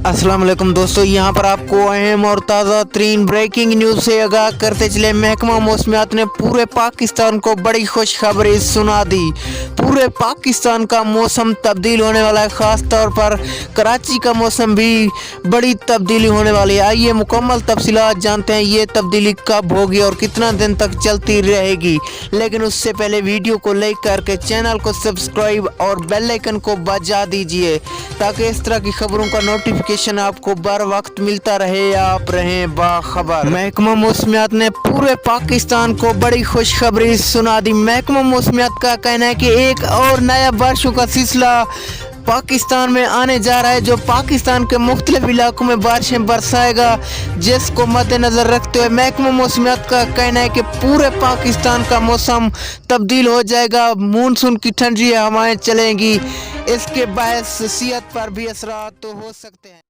अस्सलाम वालेकुम दोस्तों, यहाँ पर आपको अहम और ताज़ा तरीन ब्रेकिंग न्यूज़ से आगाह करते चले। महकमा मौसमियात ने पूरे पाकिस्तान को बड़ी खुशखबरी सुना दी। पूरे पाकिस्तान का मौसम तब्दील होने वाला है, ख़ास तौर पर कराची का मौसम भी बड़ी तब्दीली होने वाली है। आइए मुकम्मल तफसीलात जानते हैं, ये तब्दीली कब होगी और कितना दिन तक चलती रहेगी। लेकिन उससे पहले वीडियो को लाइक करके चैनल को सब्सक्राइब और बेल आइकन को बजा दीजिए ताकि इस तरह की खबरों का नोटिफिकेशन आपको बर वक्त मिलता रहे, आप रहें बाखबर। महकमा मौसमियात ने पूरे पाकिस्तान को बड़ी खुशखबरी सुना दी। महकमा मौसमियात का कहना है कि एक और नया बारिशों का सिलसिला पाकिस्तान में आने जा रहा है, जो पाकिस्तान के मुख्तलिफ इलाकों में बारिशें बरसाएगा, जिसको मद्देनजर रखते हुए महकमा मौसमियात का कहना है कि पूरे पाकिस्तान का मौसम तब्दील हो जाएगा। मानसून की ठंडी हवाएं चलेंगी, इसके बायस सेहत पर भी असरात तो हो सकते हैं।